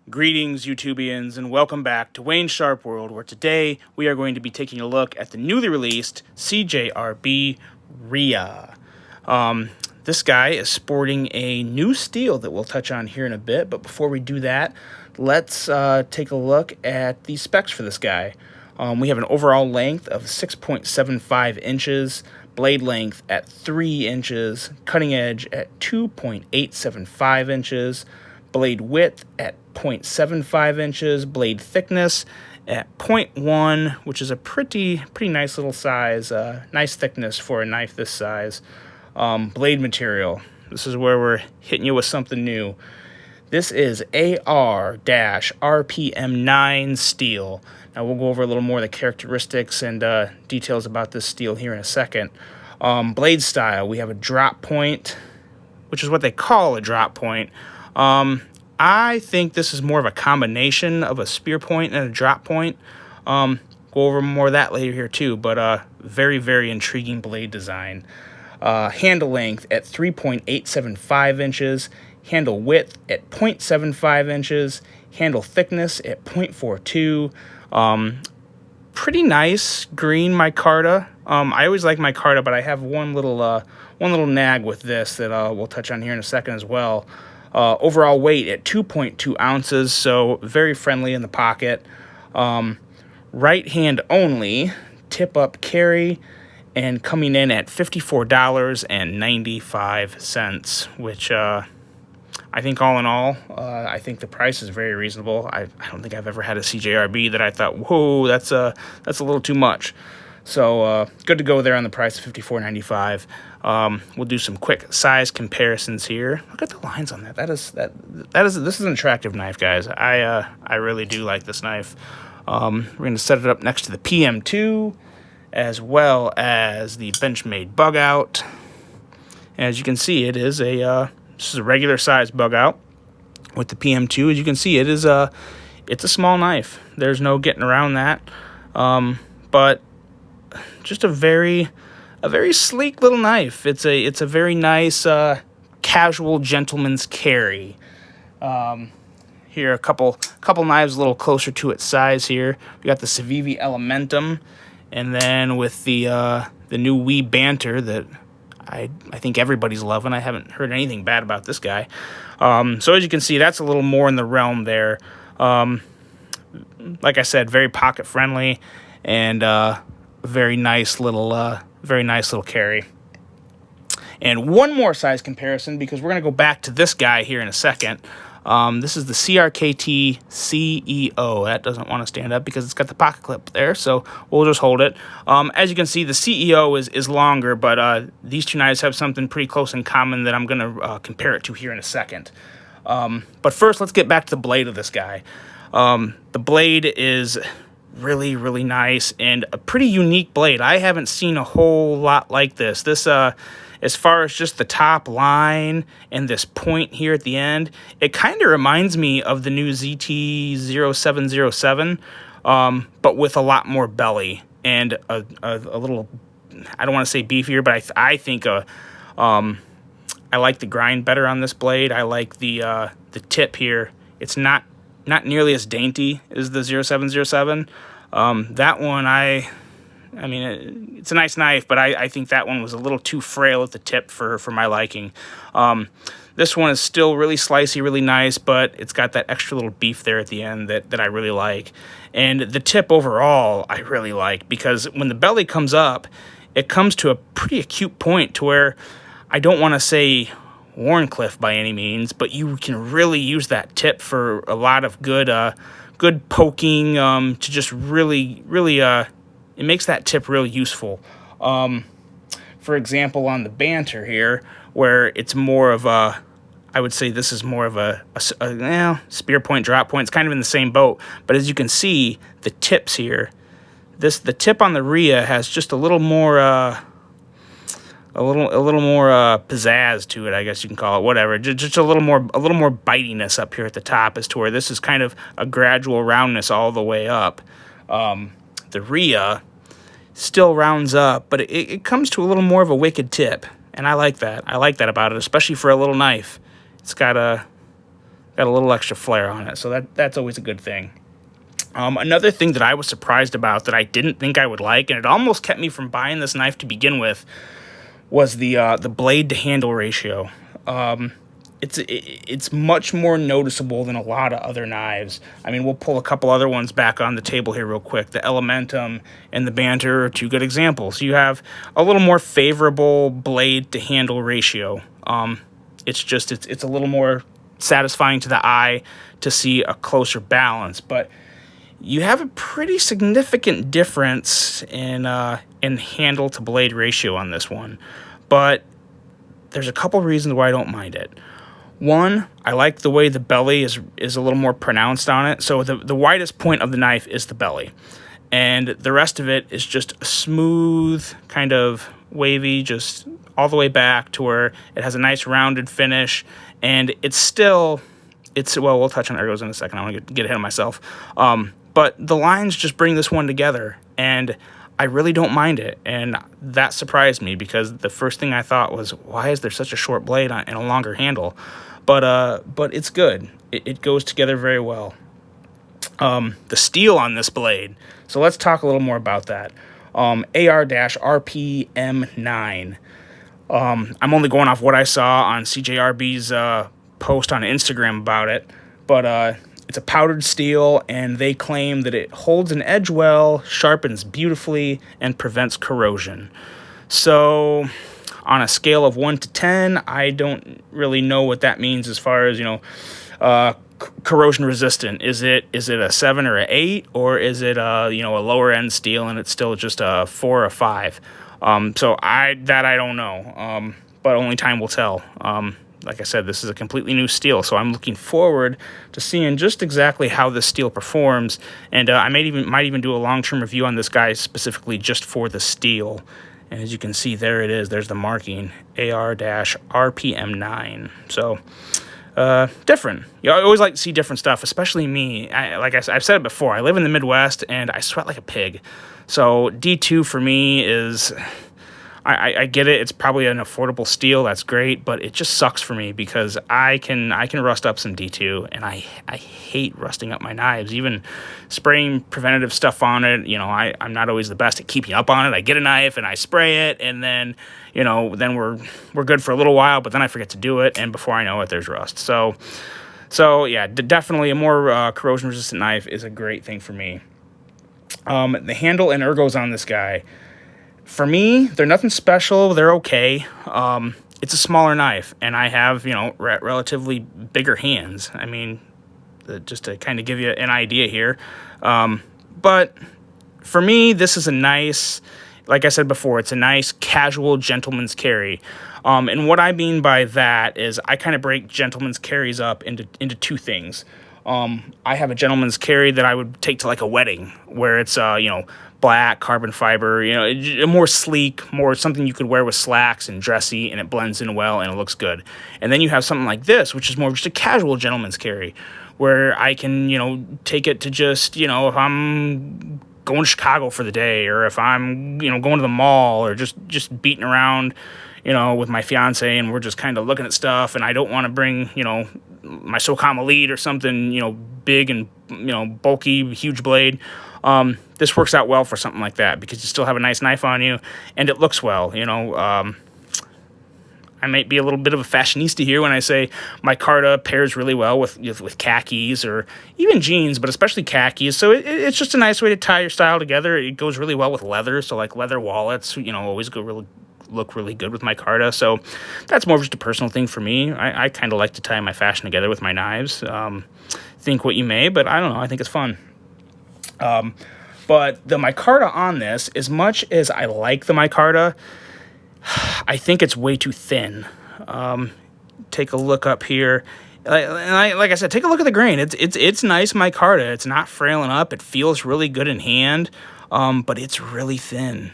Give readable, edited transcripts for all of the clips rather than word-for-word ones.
Greetings, YouTubians, and welcome back to Wayne's Sharp World, where today we are going to be taking a look at the newly released CJRB Ria. This guy is sporting a new steel that we'll touch on here in a bit, but before we do that, let's take a look at the specs for this guy. We have an overall length of 6.75 inches, blade length at 3 inches, cutting edge at 2.875 inches, blade width at 0.75 inches, blade thickness at 0.1, which is a pretty nice little size, nice thickness for a knife this size. Blade material, this is where we're hitting you with something new. This is AR-RPM9 steel. Now we'll go over a little more of the characteristics and details about this steel here in a second. Blade style, we have a drop point, which is what they call a drop point. I think this is more of a combination of a spear point and a drop point. Go over more of that later here too, but very intriguing blade design. Handle length at 3.875 inches, handle width at 0.75 inches, handle thickness at 0.42. Pretty nice green micarta. I always like micarta, but I have one little nag with this that we'll touch on here in a second as well. Overall weight at 2.2 ounces, so very friendly in the pocket. Right hand only, tip up carry, and coming in at $54.95, which I think all in all, I think the price is very reasonable. I don't think I've ever had a CJRB that I thought, whoa, that's a little ttoo much. So good to go there on the price of $54.95. We'll do some quick size comparisons here. Look at the lines on that. This is an attractive knife, guys. I really do like this knife. We're going to set it up next to the PM2 as well as the Benchmade bug out. As you can see, it is this is a regular size bug out with the PM2. As you can see, it's a small knife. There's no getting around that. But just a very sleek little knife. It's a very nice casual gentleman's carry. Here a couple knives a little closer to its size here. We got the Civivi Elementum, and then with the new Wee Banter that I think everybody's loving. I haven't heard anything bad about this guy. So as you can see, that's a little more in the realm there. Like I said, very pocket friendly and very nice little carry. And one more size comparison, because we're going to go back to this guy here in a second. This is the CRKT CEO. That doesn't want to stand up because it's got the pocket clip there, so we'll just hold it. As you can see, the CEO is longer, but these two knives have something pretty close in common that I'm going to compare it to here in a second. But first, let's get back to the blade of this guy. The blade is really nice and a pretty unique blade. I haven't seen a whole lot like this. This as far as just the top line and this point here at the end, it kind of reminds me of the new ZT0707, but with a lot more belly and a little, I don't want to say beefier, but I think I like the grind better on this blade. I like the tip here. It's not nearly as dainty as the 0707. That one, I mean, it's a nice knife, but I think that one was a little too frail at the tip for my liking. This one is still really slicey, really nice, but it's got that extra little beef there at the end that I really like. And the tip overall, I really like, because when the belly comes up, it comes to a pretty acute point to where I don't want to say Warncliffe by any means, but you can really use that tip for a lot of good poking, to just really it makes that tip real useful. For example, on the Banter here, where it's more of a, I would say this is more of a spear point, drop point. It's kind of in the same boat, but as you can see, the tips here, the tip on the Ria has just a little more pizzazz to it, I guess you can call it, whatever. Just a little more bitiness up here at the top, as to where this is kind of a gradual roundness all the way up. The Ria still rounds up, but it comes to a little more of a wicked tip, and I like that. I like that about it, especially for a little knife. It's got got a little extra flair on it, so that's always a good thing. Another thing that I was surprised about that I didn't think I would like, and it almost kept me from buying this knife to begin with, was the blade to handle ratio. It's much more noticeable than a lot of other knives. I mean, we'll pull a couple other ones back on the table here real quick. The Elementum and the Banter are two good examples. You have a little more favorable blade to handle ratio. It's a little more satisfying to the eye to see a closer balance, but you have a pretty significant difference in handle to blade ratio on this one. But there's a couple reasons why I don't mind it. One, I like the way the belly is a little more pronounced on it. So the widest point of the knife is the belly. And the rest of it is just a smooth, kind of wavy, just all the way back to where it has a nice rounded finish. And well, we'll touch on ergos in a second. I want to get ahead of myself. But the lines just bring this one together, and I really don't mind it. And that surprised me, because the first thing I thought was, why is there such a short blade and a longer handle? But it's good. It goes together very well. The steel on this blade. So let's talk a little more about that. AR-RPM9. I'm only going off what I saw on CJRB's post on Instagram about it, but it's a powdered steel, and they claim that it holds an edge well, sharpens beautifully, and prevents corrosion. So on a scale of 1 to 10, I don't really know what that means as far as, corrosion resistant. Is it a 7 or an 8, or is it a lower end steel and it's still just a 4 or 5? So I don't know. But only time will tell. Like I said, this is a completely new steel, so I'm looking forward to seeing just exactly how this steel performs. And I might even do a long-term review on this guy specifically just for the steel. And as you can see, there it is. There's the marking, AR-RPM9. So different. I always like to see different stuff, especially me. I've said it before, I live in the Midwest, and I sweat like a pig. So D2 for me is... I get it. It's probably an affordable steel. That's great, but it just sucks for me because I can rust up some D2, and I hate rusting up my knives. Even spraying preventative stuff on it, I'm not always the best at keeping up on it. I get a knife and I spray it, and then then we're good for a little while, but then I forget to do it, and before I know it, there's rust. So yeah, definitely a more corrosion resistant knife is a great thing for me. The handle and ergos on this guy, for me, they're nothing special. They're okay. It's a smaller knife, and I have, relatively bigger hands. I mean, just to kind of give you an idea here. But for me, this is a nice, like I said before, it's a nice casual gentleman's carry. And what I mean by that is I kind of break gentleman's carries up into two things. I have a gentleman's carry that I would take to like a wedding, where it's, black, carbon fiber, more sleek, more something you could wear with slacks and dressy, and it blends in well and it looks good. And then you have something like this, which is more just a casual gentleman's carry, where I can, take it to just, if I'm going to Chicago for the day, or if I'm, going to the mall, or just beating around, with my fiance, and we're just kind of looking at stuff, and I don't want to bring, my SOCOM Elite or something, big and, bulky, huge blade. This works out well for something like that, because you still have a nice knife on you, and it looks well, I might be a little bit of a fashionista here when I say micarta pairs really well with khakis or even jeans, but especially khakis. So it's just a nice way to tie your style together. It goes really well with leather, so like leather wallets, always look really good with micarta. So that's more of just a personal thing for me. I kind of like to tie my fashion together with my knives. Think what you may, but I don't know. I think it's fun. But the micarta on this, as much as I like the micarta, I think it's way too thin. Take a look up here. Like I said, take a look at the grain. It's nice micarta. It's not frailing up. It feels really good in hand, but it's really thin.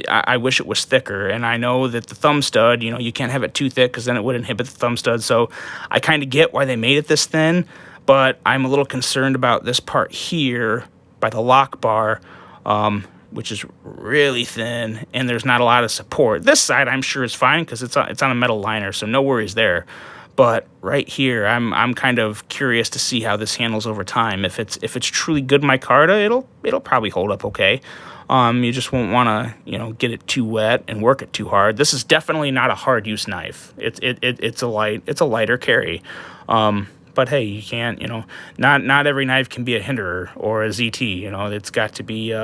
I wish it was thicker, and I know that the thumb stud, you can't have it too thick because then it would inhibit the thumb stud, so I kind of get why they made it this thin, but I'm a little concerned about this part here by the lock bar, which is really thin, and there's not a lot of support. This side I'm sure is fine because it's on a metal liner, so no worries there. But right here, I'm kind of curious to see how this handles over time. If it's truly good micarta, it'll probably hold up okay. You just won't want to, get it too wet and work it too hard. This is definitely not a hard use knife. It's a lighter carry. But hey, you can't, not every knife can be a hinderer or a ZT. It's got to be.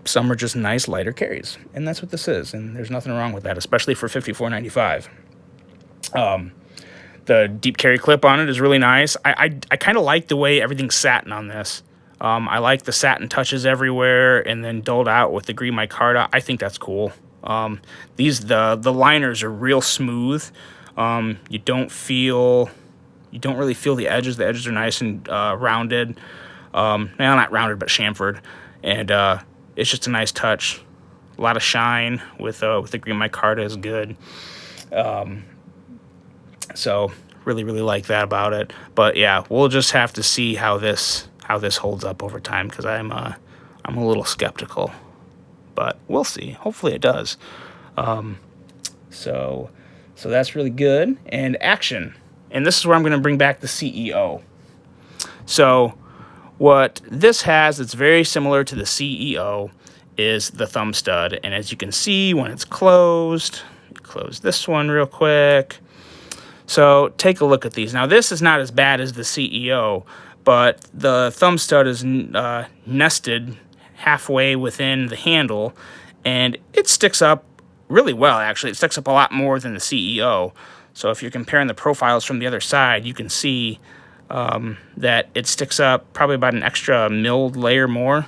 Some are just nice lighter carries, and that's what this is. And there's nothing wrong with that, especially for $54.95. The deep carry clip on it is really nice. I kind of like the way everything's satin on this. I like the satin touches everywhere and then dulled out with the green micarta. I think that's cool. The liners are real smooth. You don't really feel the edges. The edges are nice and rounded. Not rounded, but chamfered. And it's just a nice touch. A lot of shine with the green micarta is good. So really, really like that about it. But yeah, we'll just have to see how this holds up over time, because I'm a little skeptical. But we'll see. Hopefully it does. So that's really good. And action. And this is where I'm going to bring back the CEO. So what this has that's very similar to the CEO is the thumb stud. And as you can see, when it's closed, close this one real quick. So take a look at these. Now, this is not as bad as the CEO, but the thumb stud is nested halfway within the handle, and it sticks up really well, actually. It sticks up a lot more than the CEO. So if you're comparing the profiles from the other side, you can see that it sticks up probably about an extra milled layer more.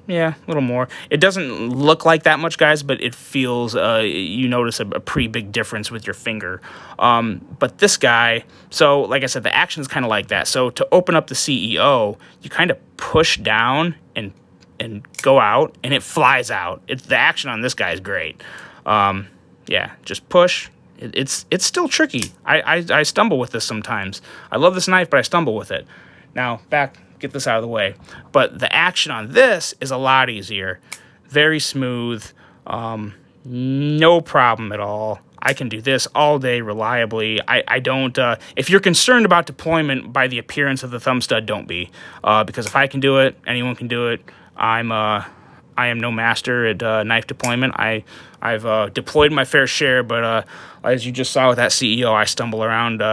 Yeah, a little more. It doesn't look like that much, guys, but it feels, you notice a pretty big difference with your finger. But this guy, so like I said, the action is kind of like that. So to open up the CEO, you kind of push down and go out, and it flies out. The action on this guy is great. Yeah, just push. It's still tricky. I stumble with this sometimes. I love this knife, but I stumble with it. Now, get this out of the way. But the action on this is a lot easier. Very smooth. No problem at all. I can do this all day reliably. I don't, if you're concerned about deployment by the appearance of the thumb stud, don't be. Because if I can do it, anyone can do it. I am no master at knife deployment. I've deployed my fair share, but as you just saw with that CEO, I stumble around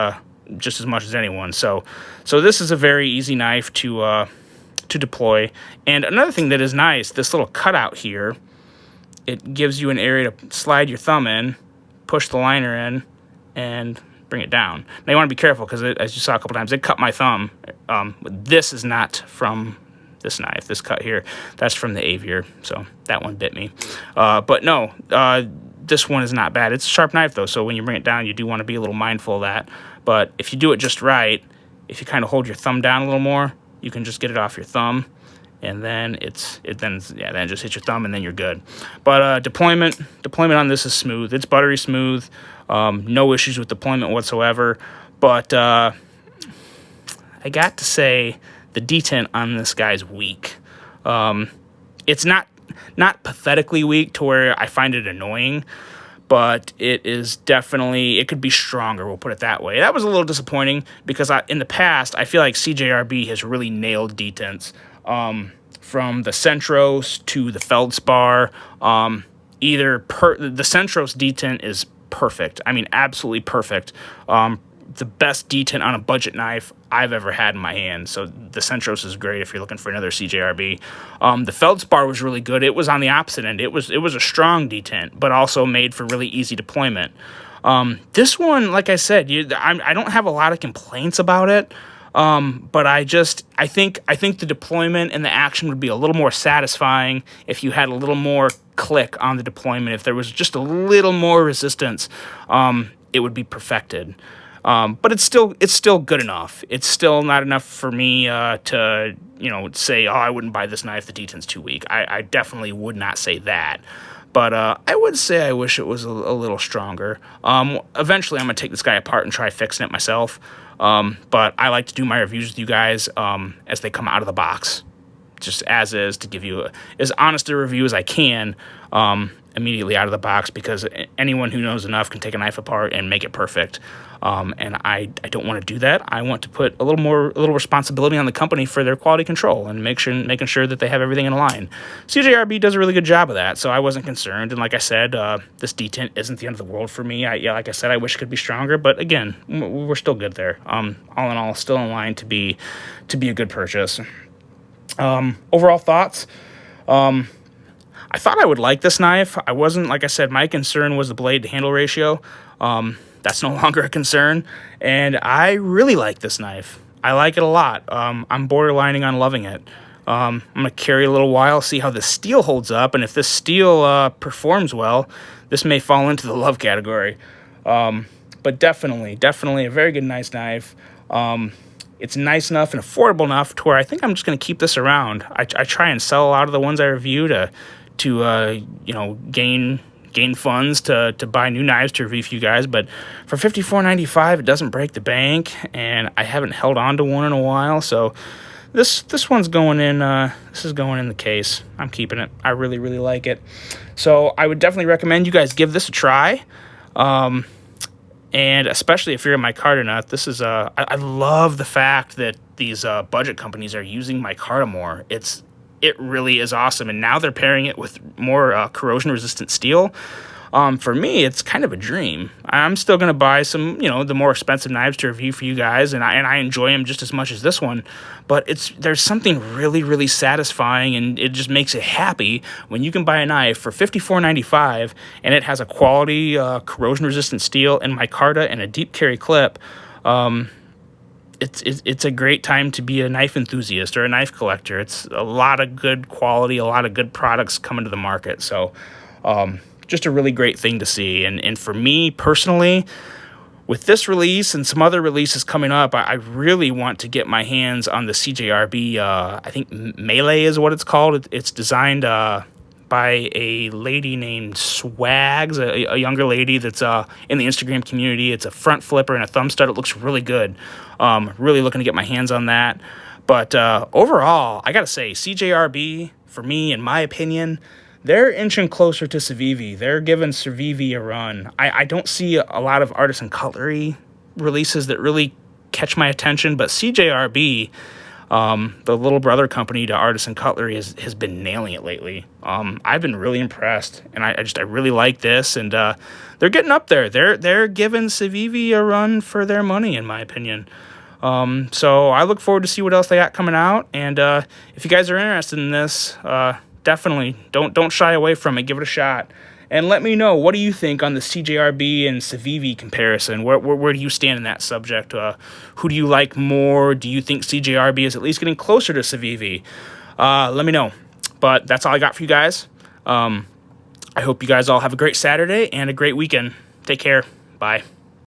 just as much as anyone. So this is a very easy knife to deploy. And another thing that is nice, this little cutout here, it gives you an area to slide your thumb in, push the liner in, and bring it down. Now you want to be careful, because as you saw a couple times, it cut my thumb. This is not from this knife. This cut here, that's from the Aviator, so that one bit me. But no, this one is not bad. It's a sharp knife though, so when you bring it down, you do want to be a little mindful of that. But if you do it just right, if you kind of hold your thumb down a little more, you can just get it off your thumb, and then then it just hits your thumb, and then you're good. But deployment on this is smooth. It's buttery smooth. No issues with deployment whatsoever. But I got to say, the detent on this guy's weak. It's not pathetically weak to where I find it annoying, but it is definitely, it could be stronger, we'll put it that way. That was a little disappointing, because in the past, I feel like CJRB has really nailed detents. From the Centros to the Feldspar, the Centros detent is perfect. I mean, absolutely perfect. The best detent on a budget knife I've ever had in my hand. So the Centros is great if you're looking for another CJRB. The Feldspar was really good. It was on the opposite end. It was a strong detent, but also made for really easy deployment. This one, like I said, I don't have a lot of complaints about it. But I think the deployment and the action would be a little more satisfying if you had a little more click on the deployment. If there was just a little more resistance, it would be perfected. But it's still good enough. It's still not enough for me to say, oh, I wouldn't buy this knife, the detent's too weak. I definitely would not say that. But I would say I wish it was a little stronger. Eventually, I'm going to take this guy apart and try fixing it myself. But I like to do my reviews with you guys as they come out of the box, just as is, to give you as honest a review as I can. And immediately out of the box, because anyone who knows enough can take a knife apart and make it perfect. And I don't want to do that. I want to put a little responsibility on the company for their quality control and making sure that they have everything in line. CJRB does a really good job of that, so I wasn't concerned. And like I said, this detint isn't the end of the world for me. Like I said, I wish it could be stronger, but again, we're still good there. All in all, still in line to be a good purchase. Overall thoughts. I thought I would like this knife. I wasn't, like I said, my concern was the blade to handle ratio. That's no longer a concern, and I really like this knife. I like it a lot. I'm borderlining on loving it. I'm going to carry a little while, see how the steel holds up, and if this steel performs well, this may fall into the love category. But definitely a very good, nice knife. It's nice enough and affordable enough to where I think I'm just going to keep this around. I try and sell a lot of the ones I review to gain funds to buy new knives to review for you guys, but for $54.95 it doesn't break the bank, and I haven't held on to one in a while, so this one's going in. This is going in the case. I'm keeping it. I really like it, so I would definitely recommend you guys give this a try, and especially if you're a micarta nut. This is I love the fact that these budget companies are using micarta more. It really is awesome, and now they're pairing it with more corrosion-resistant steel. For me, it's kind of a dream. I'm still going to buy some, the more expensive knives to review for you guys, and I enjoy them just as much as this one. But there's something really satisfying, and it just makes it happy when you can buy a knife for $54.95, and it has a quality corrosion-resistant steel and micarta and a deep carry clip. It's a great time to be a knife enthusiast or a knife collector. It's a lot of good quality, a lot of good products coming to the market. So just a really great thing to see. And for me personally, with this release and some other releases coming up, I really want to get my hands on the CJRB, I think Melee is what it's called. It's designed by a lady named Swags, a younger lady that's in the Instagram community. It's a front flipper and a thumb stud. It looks really good. Really looking to get my hands on that. But overall, I got to say, CJRB, for me, in my opinion, they're inching closer to Civivi. They're giving Civivi a run. I don't see a lot of artisan cutlery releases that really catch my attention, but CJRB, the little brother company to Artisan Cutlery, has been nailing it lately. I've been really impressed, and I really like this, and they're getting up there. They're giving Civivi a run for their money, in my opinion. So I look forward to see what else they got coming out, and if you guys are interested in this, definitely don't shy away from it. Give it a shot. And let me know, what do you think on the CJRB and Civivi comparison? Where do you stand in that subject? Who do you like more? Do you think CJRB is at least getting closer to Civivi? Let me know. But that's all I got for you guys. I hope you guys all have a great Saturday and a great weekend. Take care. Bye.